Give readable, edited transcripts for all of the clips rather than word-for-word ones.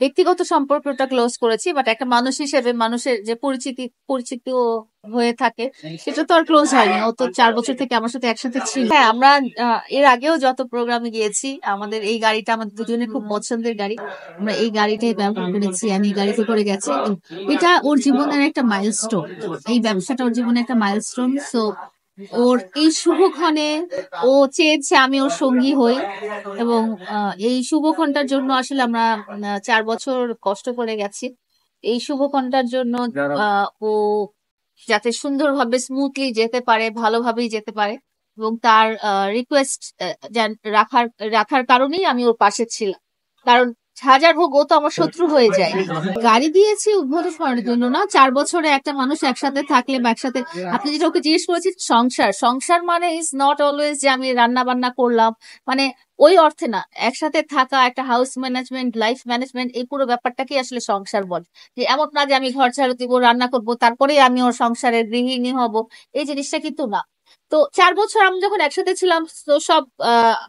ব্যক্তিগত সম্পর্কটা ক্লোজ করেছি, বাট একটা মানুষ হিসেবে মানুষের যে পরিচিত হয়ে থাকে সেটা তো আর ক্লোজ হয়নি। ও তো 4 বছর থেকে আমার সাথে একসাথে ছিল। হ্যাঁ, আমরা এর আগেও যত প্রোগ্রামে গিয়েছি, আমাদের এই গাড়িটা আমাদের দুজনের খুব পছন্দের গাড়ি। আমরা এই গাড়িটাই ব্যবহার করেছি, আমি এই গাড়িতে করে গেছি। এটা ওর জীবনের একটা মাইলস্টোন, এই ব্যবসাটা ওর জীবনের একটা মাইলস্টোন। সো ওর এই শুভক্ষণে ও চেয়েছে আমি ওর সঙ্গী হই, এবং এই শুভক্ষণটার জন্য আসলে আমরা 4 বছর কষ্ট করে গেছি। এই শুভক্ষণটার জন্য ও যাতে সুন্দরভাবে স্মুথলি যেতে পারে, ভালোভাবেই যেতে পারে, এবং তার রিকোয়েস্ট রাখার রাখার কারণেই আমি ওর পাশে ছিলাম। কারণ হাজার হোক, ও তো আমার শত্রু হয়ে যায়। গাড়ি দিয়েছি উদ্বোধন করার জন্য না, 4 বছরে একটা মানুষ একসাথে থাকলে বা একসাথে, আপনি যেটা ওকে জিজ্ঞেস করেছেন, সংসার সংসার মানে ইজ নট অলওয়েজ যে আমি রান্না বান্না করলাম, মানে ওই অর্থে না। একসাথে থাকা, একটা হাউস ম্যানেজমেন্ট, লাইফ ম্যানেজমেন্ট, এই পুরো ব্যাপারটাকে আসলে সংসার বলে। যে এমন না যে আমি ঘর ঝাড়ু দিব, রান্না করব, তারপরে আমি ওর সংসারের গৃহিণী হব, এই জিনিসটা কিন্তু না। তো 4 বছর আমি যখন একসাথে ছিলাম, তো সব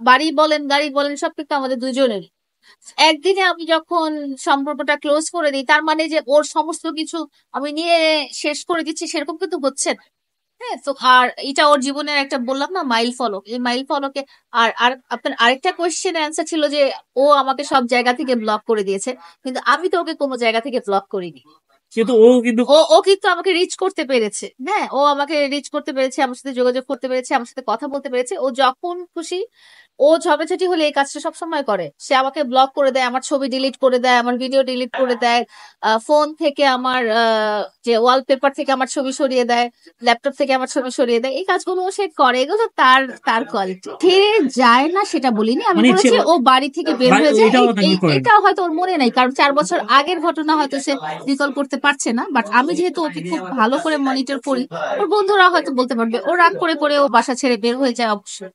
বাড়ি বলেন গাড়ি বলেন সব কিন্তু আমাদের দুজনের। একদিনে আমি যখন সম্পর্কটা ক্লোজ করে দিই, তার মানে যে ওর সমস্ত কিছু আমি নিয়ে শেষ করে দিচ্ছি, সেরকম কিন্তু হচ্ছে না। হ্যাঁ, তো আর এটা ওর জীবনের একটা, বললাম না, মাইল ফলক। এই মাইল ফলকে আর আর আপনার আরেকটা কোয়েশ্চেন অ্যান্সার ছিল যে ও আমাকে সব জায়গা থেকে ব্লক করে দিয়েছে, কিন্তু আমি তো ওকে কোনো জায়গা থেকে ব্লক করিনি। ও কিন্তু আমাকে রিচ করতে পেরেছে। হ্যাঁ, ও আমাকে রিচ করতে পেরেছে, আমার সাথে যোগাযোগ করতে পেরেছে, আমার সাথে কথা বলতে পেরেছে। ও যখন খুশি, ও ঝগড়াঝাটি হলে এই কাজটা সবসময় করে। সে আমাকে ব্লক করে দেয়, আমার ছবি ডিলিট করে দেয়, আমার ভিডিও ডিলিট করে দেয়, ফোন থেকে আমার যে ওয়ালপেপার থেকে আমার ছবি সরিয়ে দেয়, ল্যাপটপ থেকে আমার ছবি সরিয়ে দেয়। এই কাজগুলো সে করে, এগুলো তার তার কোয়ালিটি। ছেড়ে যায় না সেটা বলিনি, আমি বলেছি ও বাড়ি থেকে বের হয়ে যায়। এটা হয়তো ওর মনে নাই, কারণ 4 বছর আগের ঘটনা হয়তো সে রিকল করতে পারছে না। বাট আমি যেহেতু ওকে খুব ভালো করে মনিটর করি, ওর বন্ধুরা হয়তো বলতে পারবে ও রাগ করে করে ও বাসা ছেড়ে বের হয়ে যায় অবশ্যই।